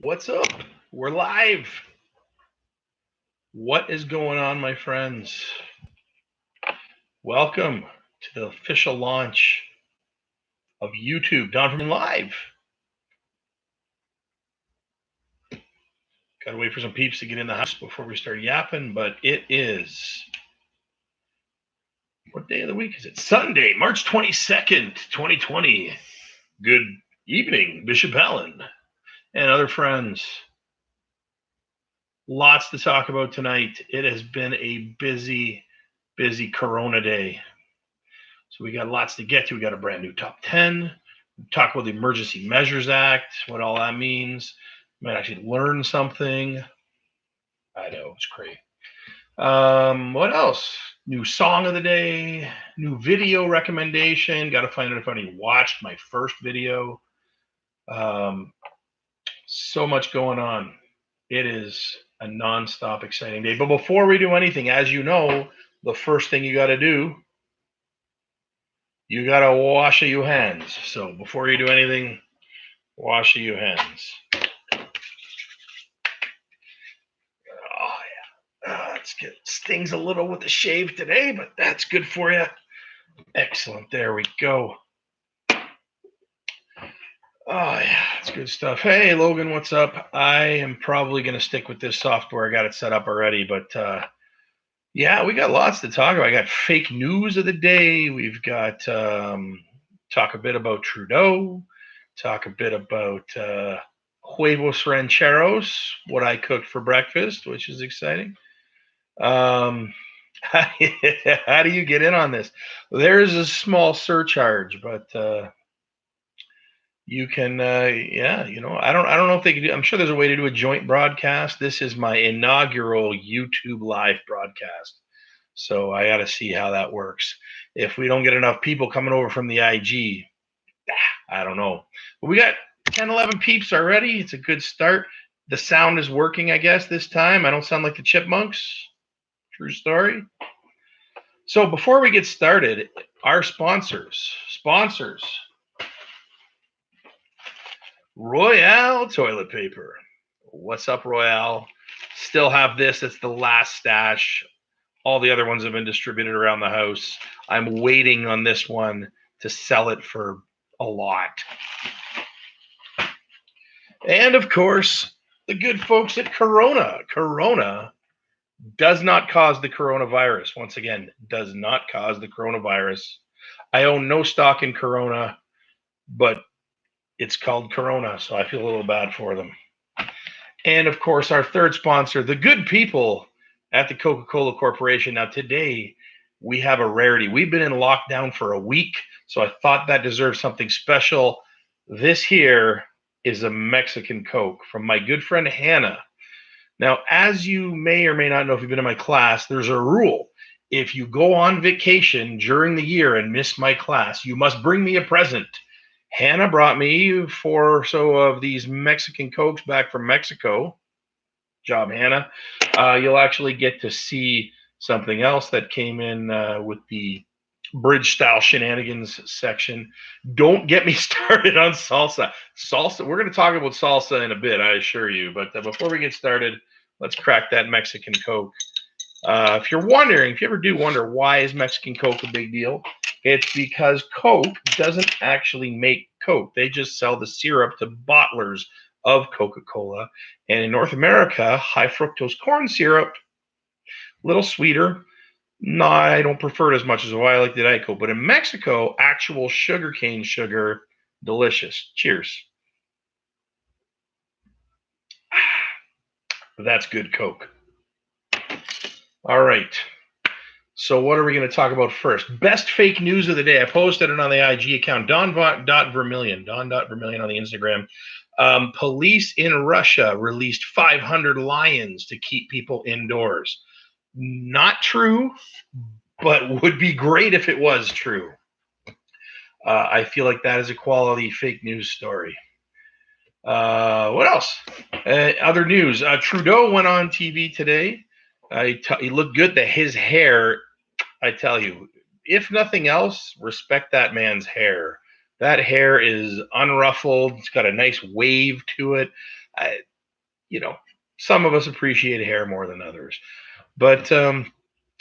What's up? We're live. What is going on, my friends? Welcome to the official launch of YouTube, Don Vermillion Live. Gotta wait for some peeps to get in the house before we start yapping, but it is. What day of the week is it? Sunday, March 22nd, 2020. Good evening, Bishop Allen and other friends. Lots to talk about tonight. It has been a busy Corona day. So we got lots to get to. We got a brand new top 10. Talk about the Emergency Measures Act, what all that means. Might actually learn something. I know, it's crazy. What else? New song of the day, new video recommendation. Got to find out if anybody watched my first video. So much going on. It is a nonstop exciting day. But before we do anything, as you know, the first thing you got to do, you got to wash your hands. So before you do anything, wash your hands. Oh, yeah. Stings a little with the shave today, but that's good for you. Excellent. There we go. Oh, yeah. That's good stuff. Hey, Logan, what's up? I am probably going to stick with this software. I got it set up already, but yeah, we got lots to talk about. I got fake news of the day. We've got talk a bit about Trudeau, talk a bit about huevos rancheros, what I cooked for breakfast, which is exciting. How do you get in on this? There is a small surcharge, but you can, yeah, I don't know if they can do. I'm sure there's a way to do a joint broadcast. This is my inaugural YouTube live broadcast, so I got to see how that works. If we don't get enough people coming over from the IG, I don't know. But we got 10, 11 peeps already. It's a good start. The sound is working, I guess, this time. I don't sound like the Chipmunks. True story. So before we get started, our sponsors. Royale toilet paper. What's up, Royale? Still have this. It's the last stash. All the other ones have been distributed around the house. I'm waiting on this one to sell it for a lot. And of course, the good folks at Corona. Corona does not cause the coronavirus. Once again, does not cause the coronavirus. I own no stock in Corona, but it's called Corona, so I feel a little bad for them. And of course, our third sponsor, the good people at the Coca-Cola Corporation. Now, today we have a rarity. We've been in lockdown for a week, so I thought that deserved something special. This here is a Mexican Coke from my good friend Hannah. Now, as you may or may not know if you've been in my class, there's a rule. If you go on vacation during the year and miss my class, you must bring me a present. Hannah brought me 4 or so of these Mexican Cokes back from Mexico. Job, Hannah. You'll actually get to see something else that came in with the bridge-style shenanigans section. Don't get me started on salsa. We're going to talk about salsa in a bit, I assure you. But before we get started, let's crack that Mexican Coke. If you're wondering, if you ever do wonder why is Mexican Coke a big deal, it's because Coke doesn't actually make Coke. They just sell the syrup to bottlers of Coca-Cola. And in North America, high fructose corn syrup, a little sweeter. No, I don't prefer it as much as why I like the Diet Coke. But in Mexico, actual sugarcane sugar, delicious. Cheers. That's good Coke. All right. So what are we going to talk about first? Best fake news of the day. I posted it on the IG account, don.vermillion on the Instagram. Police in Russia released 500 lions to keep people indoors. Not true, but would be great if it was true. I feel like that is a quality fake news story. What else? Other news. Trudeau went on TV today. He looked good. His hair, I tell you, if nothing else, respect that man's hair. That hair is unruffled. It's got a nice wave to it. some of us appreciate hair more than others. But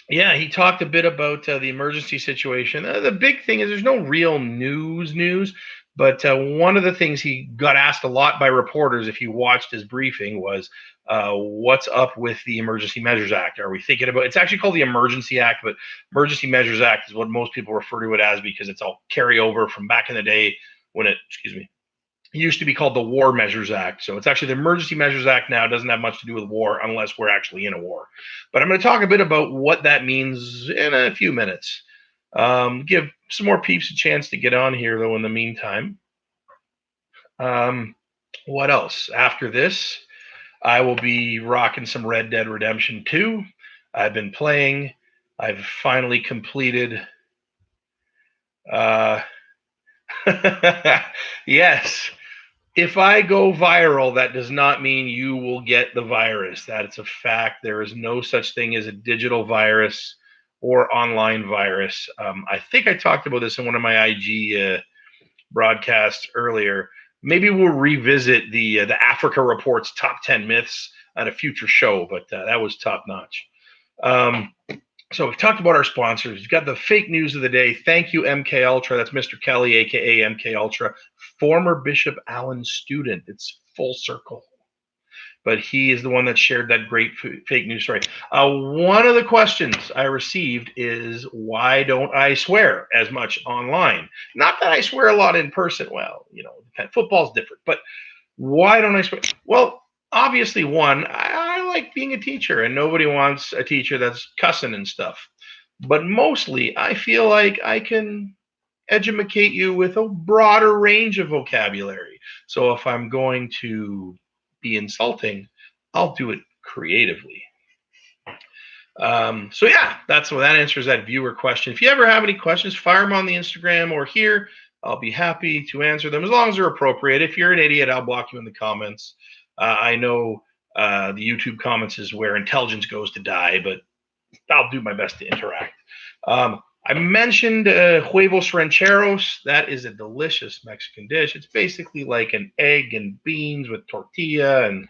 yeah, he talked a bit about the emergency situation. The big thing is there's no real news, but one of the things he got asked a lot by reporters, if you watched his briefing, was what's up with the Emergency Measures Act? Are we thinking about? It's actually called the Emergency Act, but Emergency Measures Act is what most people refer to it as because it's all carryover from back in the day when it used to be called the War Measures Act. So it's actually the Emergency Measures Act now. It doesn't have much to do with war unless we're actually in a war. But I'm going to talk a bit about what that means in a few minutes. Give some more peeps a chance to get on here, though, in the meantime. What else? After this, I will be rocking some Red Dead Redemption 2. I've been playing. I've finally completed. Yes. If I go viral, that does not mean you will get the virus. That's a fact. There is no such thing as a digital virus or online virus. I think I talked about this in one of my IG broadcasts earlier. Maybe we'll revisit the Africa Report's top 10 myths at a future show, but that was top notch. So we've talked about our sponsors. We've got the fake news of the day. Thank you, MK Ultra. That's Mr. Kelly, aka MK Ultra, former Bishop Allen student. It's full circle. But he is the one that shared that great fake news story. One of the questions I received is, why don't I swear as much online? Not that I swear a lot in person. Well, football's different. But why don't I swear? Well, obviously, one, I like being a teacher, and nobody wants a teacher that's cussing and stuff. But mostly, I feel like I can educate you with a broader range of vocabulary. So if I'm going to be insulting, I'll do it creatively. So yeah, that answers that viewer question. If you ever have any questions, fire them on the Instagram or here. I'll be happy to answer them as long as they're appropriate. If you're an idiot, I'll block you in the comments. I know the YouTube comments is where intelligence goes to die, but I'll do my best to interact. I mentioned huevos rancheros. That is a delicious Mexican dish. It's basically like an egg and beans with tortilla and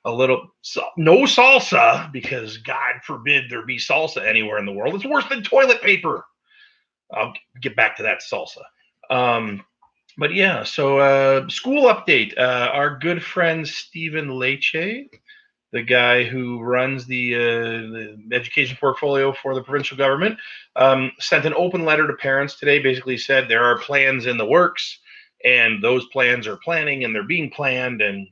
a little, no salsa, because God forbid there be salsa anywhere in the world. It's worse than toilet paper. I'll get back to that salsa. But yeah, so school update. Our good friend Stephen Leche, the guy who runs the education portfolio for the provincial government, sent an open letter to parents today. Basically said there are plans in the works, and those plans are planning, and they're being planned. And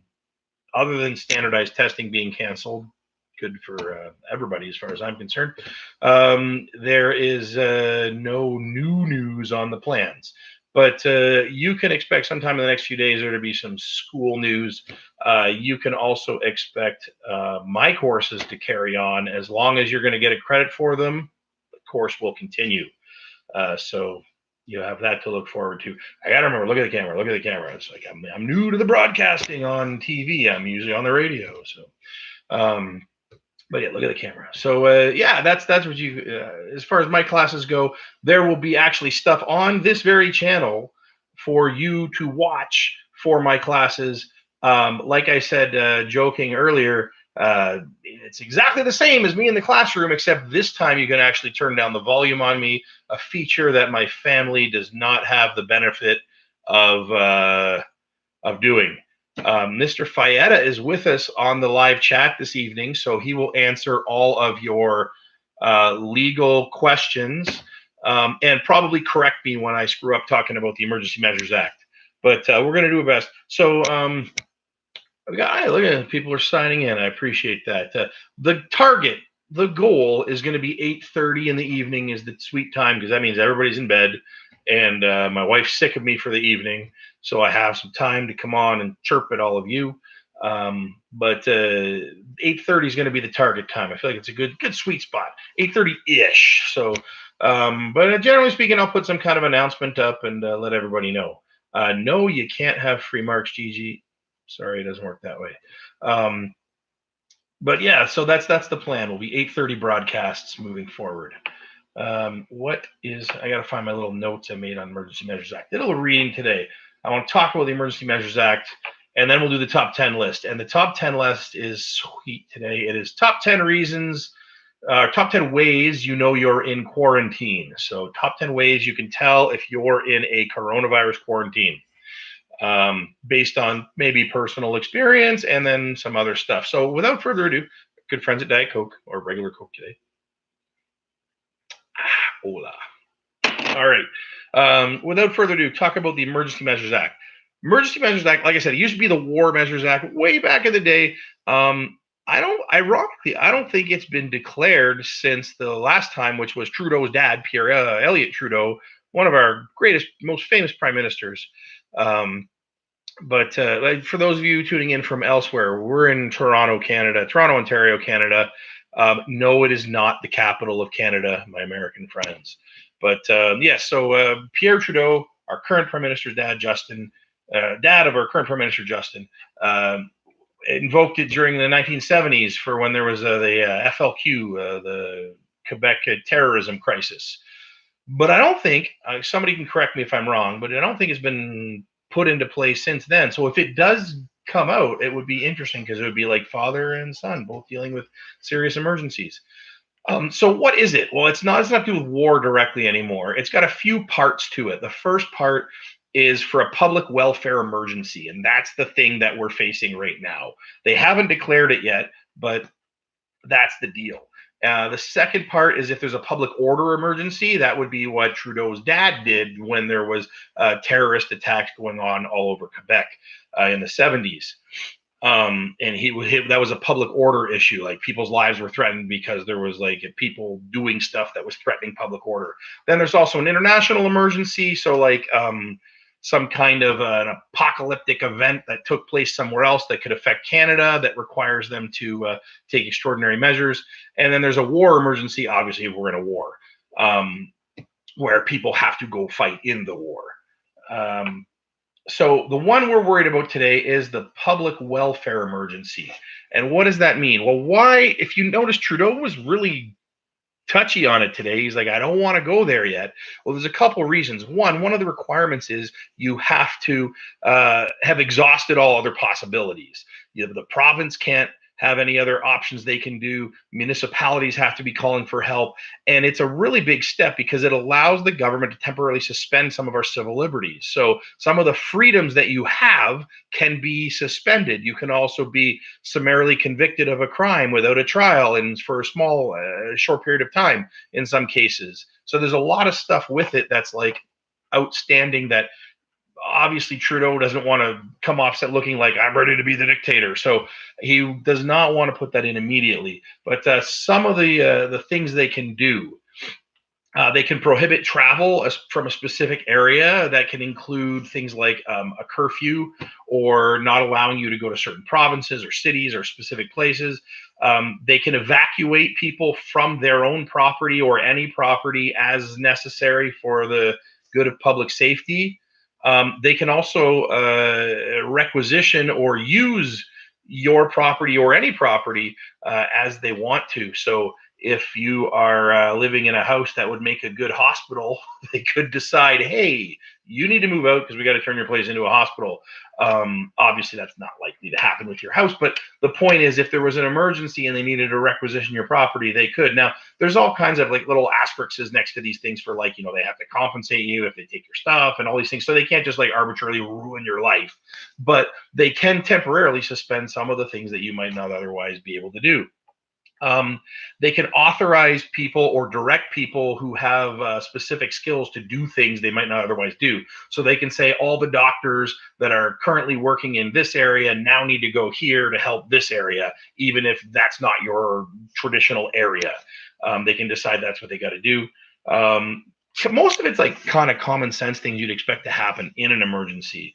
other than standardized testing being canceled, good for everybody as far as I'm concerned, there is no new news on the plans. But you can expect sometime in the next few days there to be some school news. You can also expect my courses to carry on. As long as you're going to get a credit for them, the course will continue. So you have that to look forward to. I got to remember, look at the camera, look at the camera. It's like I'm new to the broadcasting on TV. I'm usually on the radio. So, but yeah, look at the camera. So yeah, that's what you. As far as my classes go, there will be actually stuff on this very channel for you to watch for my classes. Like I said, joking earlier, it's exactly the same as me in the classroom, except this time you can actually turn down the volume on me, a feature that my family does not have the benefit of doing. Mr. Fayetta is with us on the live chat this evening, so he will answer all of your legal questions and probably correct me when I screw up talking about the Emergency Measures Act. But we're going to do our best. So look at people are signing in. I appreciate that. The goal is going to be 8:30 in the evening is the sweet time, because that means everybody's in bed, and my wife's sick of me for the evening, so I have some time to come on and chirp at all of you. But 8:30 is going to be the target time. I feel like it's a good sweet spot, 8:30-ish. So, but generally speaking, I'll put some kind of announcement up and let everybody know. No, you can't have free marks, Gigi. Sorry, it doesn't work that way. But yeah, so that's the plan. Will be 8:30 broadcasts moving forward. I got to find my little notes I made on Emergency Measures Act. Did a little reading today. I want to talk about the Emergency Measures Act and then we'll do the top 10 list. And the top 10 list is sweet today. It is top 10 reasons, top 10 ways you know you're in quarantine. So top 10 ways you can tell if you're in a coronavirus quarantine, based on maybe personal experience and then some other stuff. So without further ado, good friends at Diet Coke or regular Coke today. Hola. All right. Without further ado, talk about the Emergency Measures Act. Emergency Measures Act, like I said, it used to be the War Measures Act way back in the day. Ironically, I don't think it's been declared since the last time, which was Trudeau's dad, Pierre Elliott Trudeau, one of our greatest, most famous prime ministers. But like for those of you tuning in from elsewhere, we're in Toronto, Canada, Toronto, Ontario, Canada. No, it is not the capital of Canada, my American friends. But yes, so Pierre Trudeau, our current prime minister's dad, Justin, dad of our current prime minister, Justin, invoked it during the 1970s for when there was the FLQ, the Quebec terrorism crisis. But I don't think, somebody can correct me if I'm wrong, but I don't think it's been put into place since then. So if it does come out, it would be interesting because it would be like father and son both dealing with serious emergencies. So what is it? Well, it's not to do with war directly anymore. It's got a few parts to it. The first part is for a public welfare emergency, and that's the thing that we're facing right now. They haven't declared it yet, but that's the deal. The second part is if there's a public order emergency, that would be what Trudeau's dad did when there was terrorist attacks going on all over Quebec in the 70s. And that was a public order issue. Like people's lives were threatened because there was like people doing stuff that was threatening public order. Then there's also an international emergency. So like some kind of an apocalyptic event that took place somewhere else that could affect Canada that requires them to take extraordinary measures. And then there's a war emergency, obviously, if we're in a war, where people have to go fight in the war. So the one we're worried about today is the public welfare emergency. And what does that mean? Well, why, if you notice, Trudeau was really touchy on it today. He's like, I don't want to go there yet. Well, there's a couple of reasons. One of the requirements is you have to have exhausted all other possibilities. The province can't have any other options they can do. Municipalities have to be calling for help. And it's a really big step because it allows the government to temporarily suspend some of our civil liberties. So some of the freedoms that you have can be suspended. You can also be summarily convicted of a crime without a trial and for a small, short period of time in some cases. So there's a lot of stuff with it that's like outstanding that obviously Trudeau doesn't want to come off set looking like I'm ready to be the dictator. So he does not want to put that in immediately. But some of the things they can do, they can prohibit travel from a specific area. That can include things like a curfew or not allowing you to go to certain provinces or cities or specific places. They can evacuate people from their own property or any property as necessary for the good of public safety. They can also requisition or use your property or any property as they want to. So if you are living in a house that would make a good hospital, they could decide, hey, you need to move out because we got to turn your place into a hospital. Obviously, that's not likely to happen with your house. But the point is, if there was an emergency and they needed to requisition your property, they could. Now, there's all kinds of like little asterisks next to these things for like, they have to compensate you if they take your stuff and all these things. So they can't just like arbitrarily ruin your life. But they can temporarily suspend some of the things that you might not otherwise be able to do. They can authorize people or direct people who have specific skills to do things they might not otherwise do. So they can say all the doctors that are currently working in this area now need to go here to help this area, even if that's not your traditional area. They can decide that's what they got to do. So most of it's like kind of common sense things you'd expect to happen in an emergency.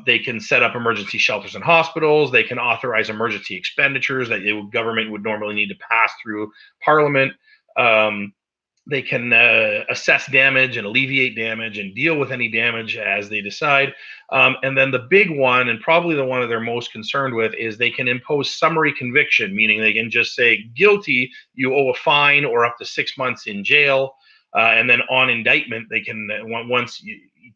They can set up emergency shelters and hospitals. They can authorize emergency expenditures that the government would normally need to pass through Parliament. They can assess damage and alleviate damage and deal with any damage as they decide. And then the big one, and probably the one that they're most concerned with, is they can impose summary conviction, meaning they can just say guilty, you owe a fine or up to 6 months in jail. And then on indictment, they can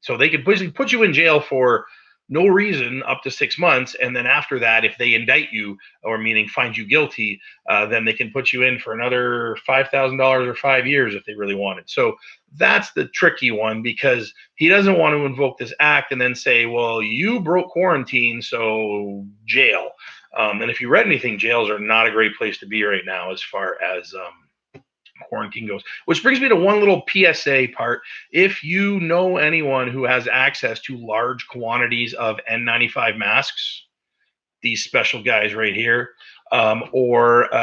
so they could basically put you in jail for no reason up to 6 months, and then after that, if they indict you, or meaning find you guilty, then they can put you in for another $5,000 or 5 years if they really wanted. So that's the tricky one, because he doesn't want to invoke this act and then say, well, you broke quarantine, so jail. And if you read anything, jails are not a great place to be right now as far as quarantine goes. Which brings me to one little PSA part. If you know anyone who has access to large quantities of N95 masks, these special guys right here, or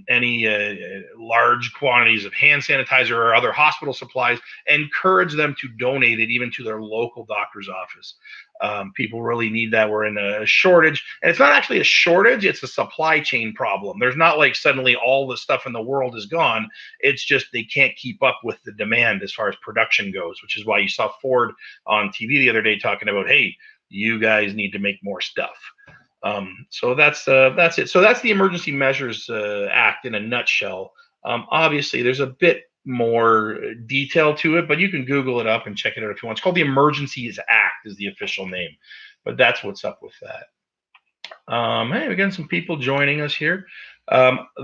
any large quantities of hand sanitizer or other hospital supplies, encourage them to donate it even to their local doctor's office. People really need that. We're in a shortage, and it's not actually a shortage, it's a supply chain problem. There's not like suddenly all the stuff in the world is gone. It's just they can't keep up with the demand as far as production goes, which is why you saw Ford on TV the other day talking about, hey, you guys need to make more stuff. So that's it. So that's the Emergency Measures Act in a nutshell. Obviously, there's a bit more detail to it, but you can Google it up and check it out if you want. It's called the Emergencies Act is the official name, but that's what's up with that. Hey, we got some people joining us here.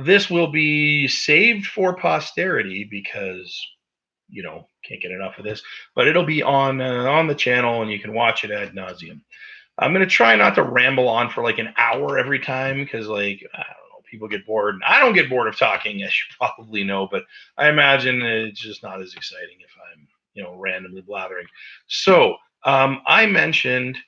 This will be saved for posterity because, can't get enough of this, but it'll be on the channel and you can watch it ad nauseum. I'm going to try not to ramble on for like an hour every time because, like, I don't know, people get bored. I don't get bored of talking, as you probably know, but I imagine it's just not as exciting if I'm, randomly blathering. So I mentioned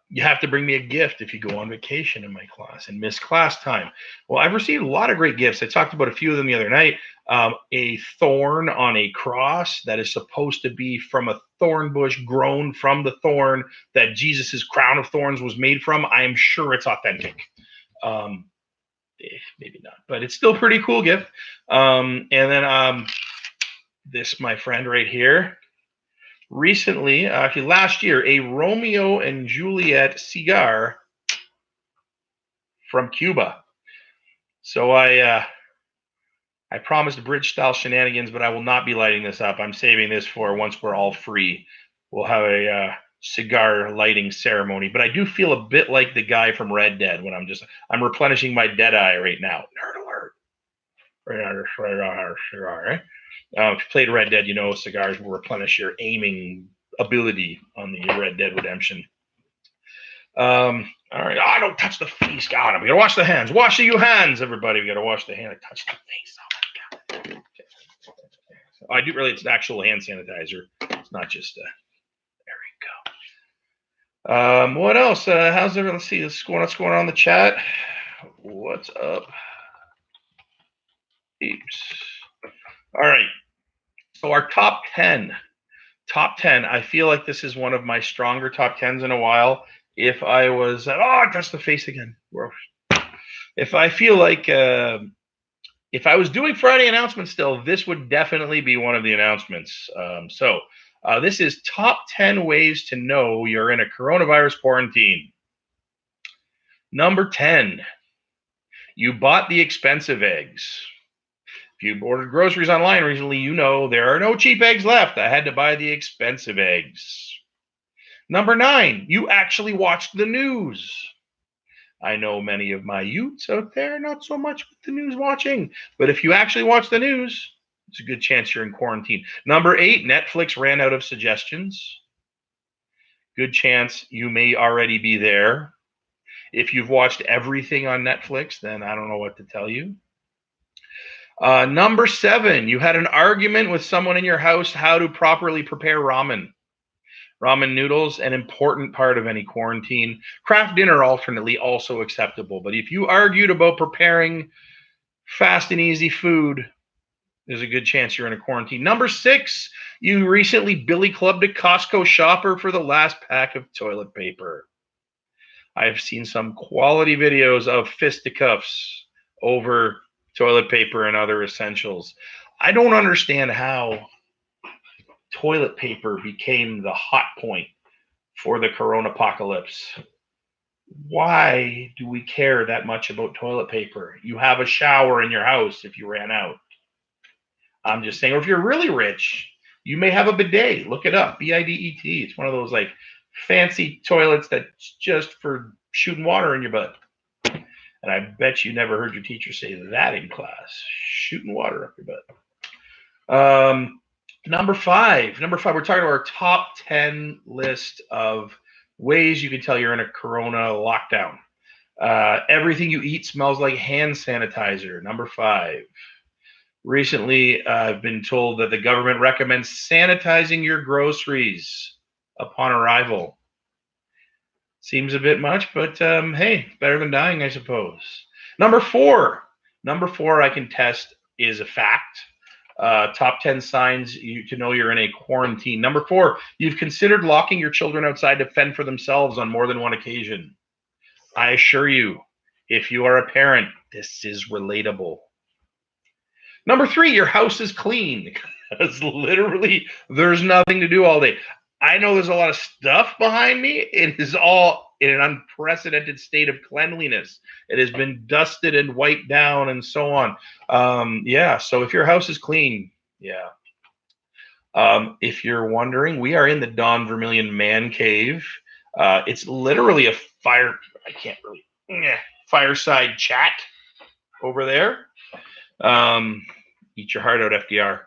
you have to bring me a gift if you go on vacation in my class and miss class time. Well, I've received a lot of great gifts. I talked about a few of them the other night. A thorn on a cross that is supposed to be from a thorn bush grown from the thorn that Jesus's crown of thorns was made from. I am sure it's authentic. Maybe not, but it's still a pretty cool gift. And then this, my friend right here, recently, actually last year, a Romeo and Juliet cigar from Cuba. So I promised bridge style shenanigans, but I will not be lighting this up. I'm saving this for once we're all free. We'll have a cigar lighting ceremony. But I do feel a bit like the guy from Red Dead when I'm replenishing my dead eye right now. Nerd alert. Cigar, if you played Red Dead, cigars will replenish your aiming ability on the Red Dead Redemption. All right. Oh, don't touch the face. God, we gotta wash the hands. Wash your hands, everybody. We gotta wash the hand. I touched the face. Oh my God. So I do really. It's actual hand sanitizer. It's not just. There we go. What else? How's everyone? Let's see. What's going on in the chat? What's up? Peeps. All right. So our top 10. I feel like this is one of my stronger top 10s in a while. If I was, I touched the face again. If I feel like, if I was doing Friday announcements still, this would definitely be one of the announcements. So this is top 10 ways to know you're in a coronavirus quarantine. Number 10, you bought the expensive eggs. If you ordered groceries online recently, there are no cheap eggs left. I had to buy the expensive eggs. Number 9, you actually watched the news. I know many of my youths out there, not so much with the news watching, but if you actually watch the news, it's a good chance you're in quarantine. Number 8, Netflix ran out of suggestions. Good chance you may already be there. If you've watched everything on Netflix, then I don't know what to tell you. Number 7, you had an argument with someone in your house how to properly prepare ramen. Ramen noodles, an important part of any quarantine. Craft dinner alternately also acceptable. But if you argued about preparing fast and easy food, there's a good chance you're in a quarantine. Number 6, you recently Billy Clubbed a Costco shopper for the last pack of toilet paper. I've seen some quality videos of fisticuffs over toilet paper and other essentials. I don't understand how toilet paper became the hot point for the corona apocalypse. Why do we care that much about toilet paper? You have a shower in your house if you ran out. I'm just saying, or if you're really rich, you may have a bidet. Look it up, BIDET. It's one of those like fancy toilets that's just for shooting water in your butt. And I bet you never heard your teacher say that in class, shooting water up your butt. Number five, we're talking about our top 10 list of ways you can tell you're in a Corona lockdown. Everything you eat smells like hand sanitizer. Number five. Recently, I've been told that the government recommends sanitizing your groceries upon arrival. Seems a bit much, but hey, better than dying, I suppose. Number four, I can test is a fact. Top 10 signs to know you're in a quarantine. Number four, you've considered locking your children outside to fend for themselves on more than one occasion. I assure you, if you are a parent, this is relatable. Number three, your house is clean. Because literally, there's nothing to do all day. I know there's a lot of stuff behind me. It is all in an unprecedented state of cleanliness. It has been dusted and wiped down and so on. Yeah, so if your house is clean, yeah. If you're wondering, we are in the Don Vermillion man cave. It's literally a fireside chat over there. Eat your heart out, FDR.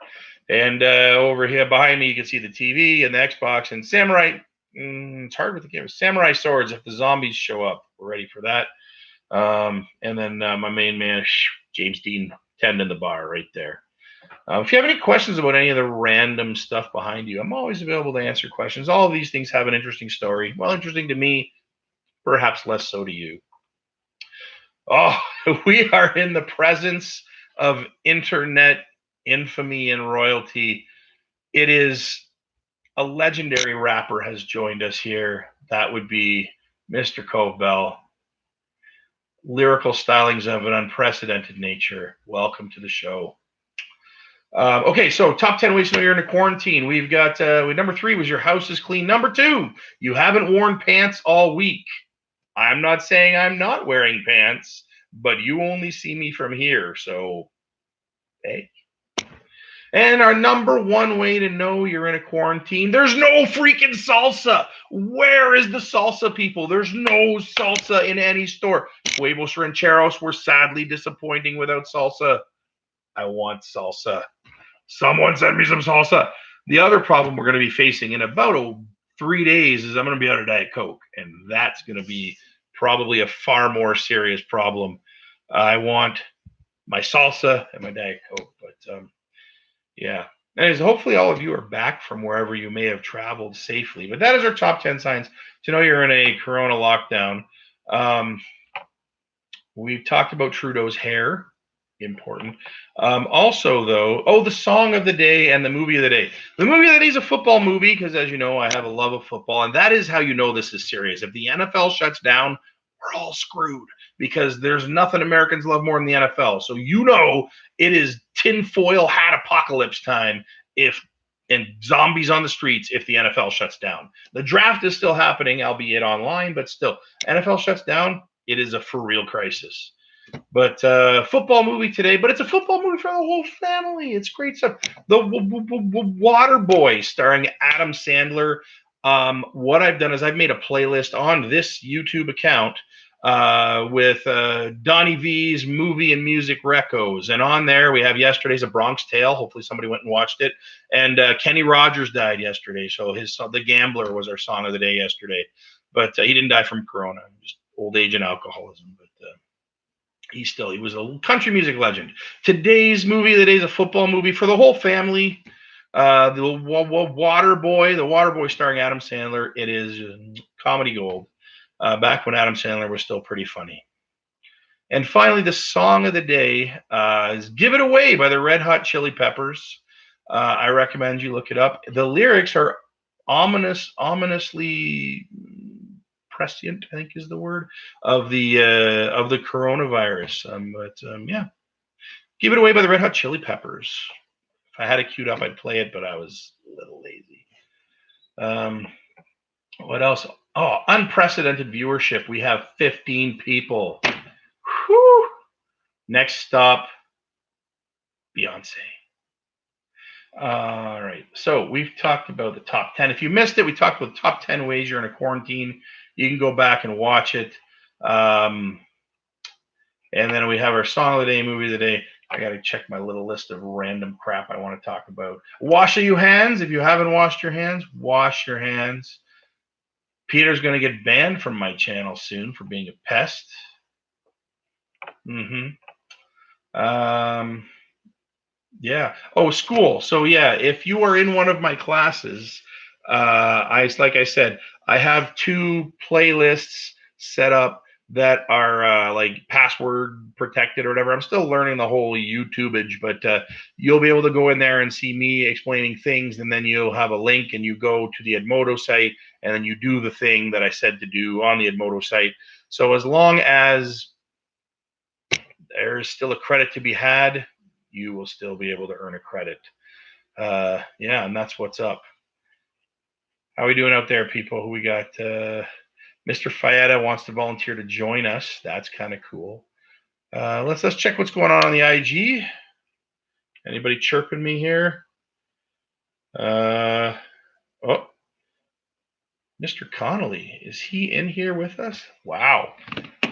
And over here behind me, you can see the TV and the Xbox and samurai. It's hard with the camera. Samurai swords. If the zombies show up, we're ready for that. And then my main man, James Dean, tending the bar right there. If you have any questions about any of the random stuff behind you, I'm always available to answer questions. All of these things have an interesting story. Well, interesting to me, perhaps less so to you. Oh, we are in the presence of internet infamy and royalty. It is a legendary rapper has joined us here. That would be Mr. Cove Bell. Lyrical stylings of an unprecedented nature. Welcome to the show. Okay, so top 10 ways to know you're in a quarantine. We've got number three was your house is clean. Number two, you haven't worn pants all week. I'm not saying I'm not wearing pants, but you only see me from here, so hey. And our number one way to know you're in a quarantine, there's no freaking salsa. Where is the salsa, people? There's no salsa in any store. Huevos rancheros were sadly disappointing without salsa. I want salsa. Someone send me some salsa. The other problem we're going to be facing in about 3 days is I'm going to be out of Diet Coke, and that's going to be probably a far more serious problem. I want my salsa and my Diet Coke, but yeah. Anyways, hopefully all of you are back from wherever you may have traveled safely. But that is our top 10 signs to know you're in a Corona lockdown. We've talked about Trudeau's hair. Important. Also, though, the song of the day and the movie of the day. The movie of the day is a football movie because, as you know, I have a love of football. And that is how you know this is serious. If the NFL shuts down, we're all screwed because there's nothing Americans love more than the NFL. So you know it is tinfoil hat apocalypse time and zombies on the streets if the NFL shuts down. The draft is still happening, albeit online, but still. NFL shuts down, it is a for real crisis. But football movie today, but it's a football movie for the whole family. It's great stuff. The Water Boy starring Adam Sandler. What I've done is I've made a playlist on this YouTube account with Donnie V's movie and music recos. And on there we have yesterday's A Bronx Tale. Hopefully somebody went and watched it. And Kenny Rogers died yesterday. So The Gambler was our song of the day yesterday. But he didn't die from Corona, just old age and alcoholism. But he was a country music legend. Today's movie of the day is a football movie for the whole family. The Water Boy starring Adam Sandler. It is comedy gold. Back when Adam Sandler was still pretty funny. And finally, the song of the day is Give It Away by the Red Hot Chili Peppers. I recommend you look it up. The lyrics are ominously prescient, I think is the word, of the coronavirus. Yeah. Give It Away by the Red Hot Chili Peppers. If I had it queued up, I'd play it, but I was a little lazy. What else? Oh, unprecedented viewership. We have 15 people. Whew. Next stop, Beyonce. All right. So we've talked about the top 10. If you missed it, we talked about the top 10 ways you're in a quarantine. You can go back and watch it. And then we have our song of the day, movie of the day. I got to check my little list of random crap I want to talk about. Wash your hands. If you haven't washed your hands, wash your hands. Peter's going to get banned from my channel soon for being a pest. Yeah. Oh, school. So yeah, if you are in one of my classes, like I said, I have 2 playlists set up that are like password protected or whatever. I'm still learning the whole YouTubeage, but you'll be able to go in there and see me explaining things, and then you'll have a link, and you go to the Edmodo site, and then you do the thing that I said to do on the Edmodo site. So as long as there's still a credit to be had, you will still be able to earn a credit. Yeah, and that's what's up. How are we doing out there, people? Who we got? Mr. Fayetta wants to volunteer to join us. That's kind of cool. Let's check what's going on the IG. Anybody chirping me here? Oh, Mr. Connolly, is he in here with us? Wow,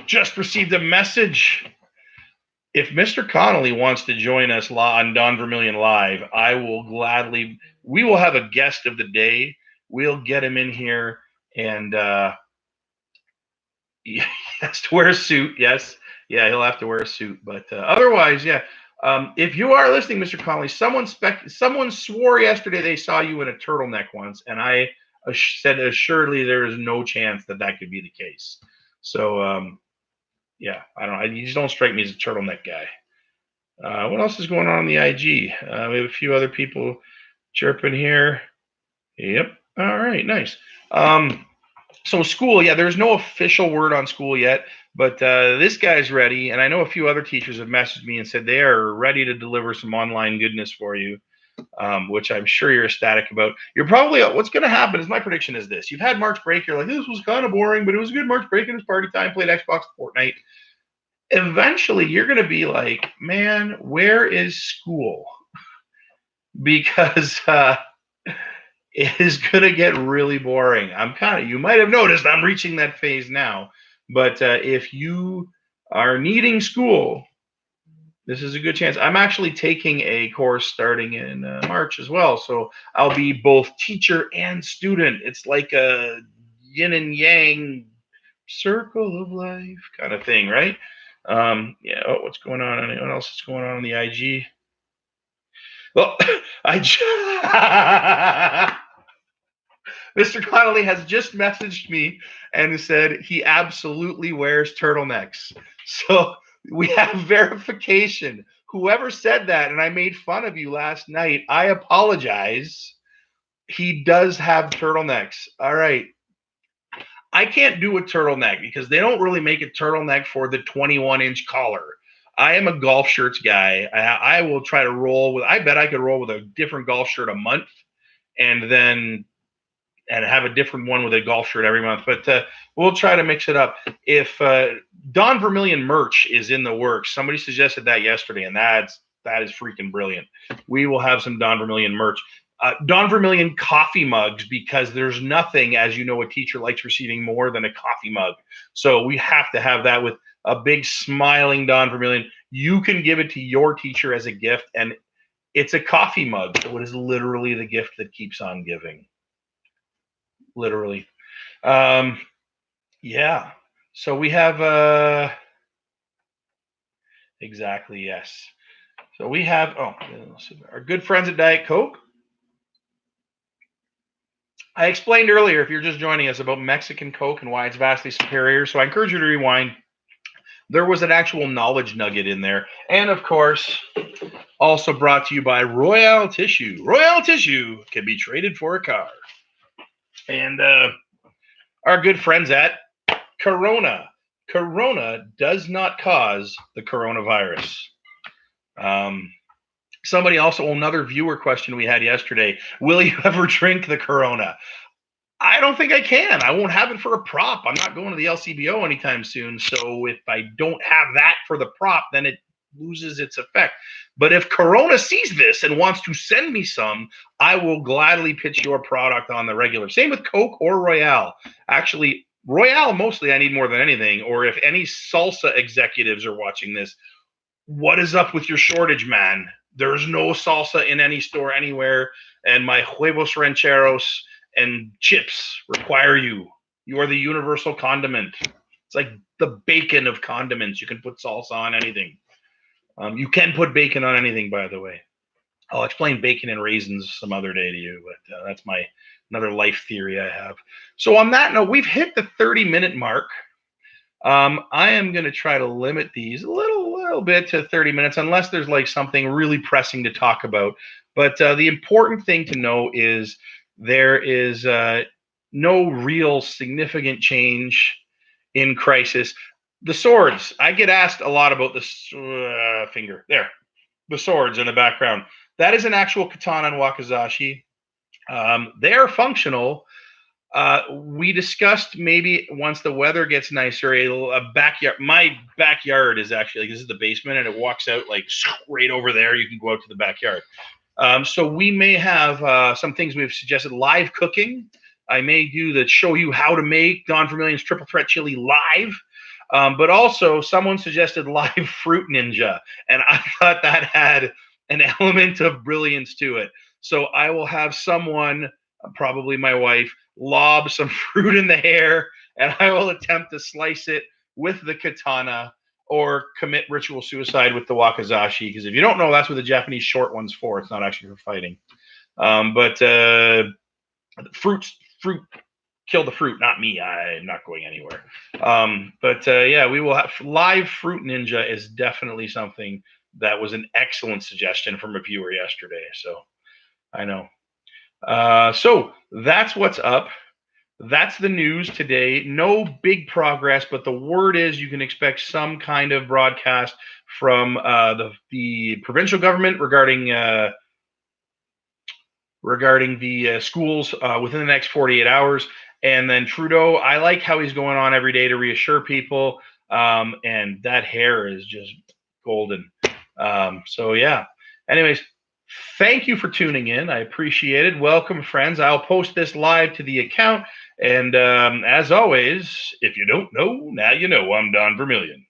just received a message. If Mr. Connolly wants to join us on Don Vermillion Live, I will gladly. We will have a guest of the day. We'll get him in here, and he has to wear a suit. Yes, yeah, he'll have to wear a suit. But otherwise, yeah. If you are listening, Mr. Connolly, someone swore yesterday they saw you in a turtleneck once, and I said assuredly there is no chance that could be the case. So. Yeah, I don't know. You just don't strike me as a turtleneck guy. What else is going on the IG? We have a few other people chirping here. Yep. All right, nice. So school, yeah, there's no official word on school yet, but this guy's ready, and I know a few other teachers have messaged me and said they are ready to deliver some online goodness for you, which I'm sure you're ecstatic about. You're probably, what's going to happen is, my prediction is this. You've had March break, you're like, this was kind of boring, but it was a good March break, and it's party time, played Xbox, Fortnite. Eventually you're going to be like, man, where is school? Because it is going to get really boring. You might have noticed I'm reaching that phase now, but if you are needing school, this is a good chance. I'm actually taking a course starting in March as well, so I'll be both teacher and student. It's like a yin and yang circle of life kind of thing, right? Yeah. Oh, what's going on? What else is going on the IG? Well, Mr. Connolly has just messaged me and said he absolutely wears turtlenecks. So we have verification. Whoever said that, and I made fun of you last night, I apologize. He does have turtlenecks. All right. I can't do a turtleneck because they don't really make a turtleneck for the 21-inch collar. I am a golf shirts guy. I will try to roll with. I bet I could roll with a different golf shirt a month, and have a different one with a golf shirt every month. But we'll try to mix it up. If Don Vermillion merch is in the works, somebody suggested that yesterday, and that is freaking brilliant. We will have some Don Vermillion merch. Don Vermillion coffee mugs, because there's nothing, as you know, a teacher likes receiving more than a coffee mug. So we have to have that with a big smiling Don Vermillion. You can give it to your teacher as a gift, and it's a coffee mug. So it is literally the gift that keeps on giving. Literally. Yeah. So we have exactly, yes. So we have our good friends at Diet Coke. I explained earlier, if you're just joining us, about Mexican Coke and why it's vastly superior. So I encourage you to rewind. There was an actual knowledge nugget in there. And of course, also brought to you by Royale Tissue. Royale Tissue can be traded for a car. And our good friends at Corona. Corona does not cause the coronavirus. Somebody also, another viewer question we had yesterday, will you ever drink the Corona? I don't think I can. I won't have it for a prop. I'm not going to the LCBO anytime soon. So if I don't have that for the prop, then it loses its effect. But if Corona sees this and wants to send me some, I will gladly pitch your product on the regular. Same with Coke or Royale. Actually, Royale mostly I need more than anything. Or if any salsa executives are watching this, what is up with your shortage, man? There's no salsa in any store anywhere, and my huevos rancheros and chips require you. You are the universal condiment. It's like the bacon of condiments. You can put salsa on anything. You can put bacon on anything, by the way. I'll explain bacon and raisins some other day to you, but that's my another life theory I have. So on that note, we've hit the 30-minute mark. I am going to try to limit these a little bit to 30 minutes, unless there's like something really pressing to talk about. But the important thing to know is there is no real significant change in crisis. The swords. I get asked a lot about the finger there, the swords in the background. That is an actual katana and wakizashi. They are functional. We discussed maybe once the weather gets nicer, a backyard. My backyard is actually like, this is the basement, and it walks out like right over there. You can go out to the backyard. So we may have some things we've suggested. Live cooking. I may do the show you how to make Don Vermillion's Triple Threat Chili live. But also someone suggested live Fruit Ninja, and I thought that had an element of brilliance to it. So I will have someone, probably my wife, lob some fruit in the air, and I will attempt to slice it with the katana or commit ritual suicide with the wakizashi. Because if you don't know, that's what the Japanese short one's for. It's not actually for fighting. But fruit kill the fruit, not me. I'm not going anywhere. Yeah, we will have live Fruit Ninja is definitely something that was an excellent suggestion from a viewer yesterday. So I know. So that's what's up. That's the news today. No big progress, but the word is you can expect some kind of broadcast from the provincial government regarding the schools within the next 48 hours. And then Trudeau, I like how he's going on every day to reassure people. And that hair is just golden. So yeah. Anyways, thank you for tuning in. I appreciate it. Welcome, friends. I'll post this live to the account. And as always, if you don't know, now you know. I'm Don Vermillion.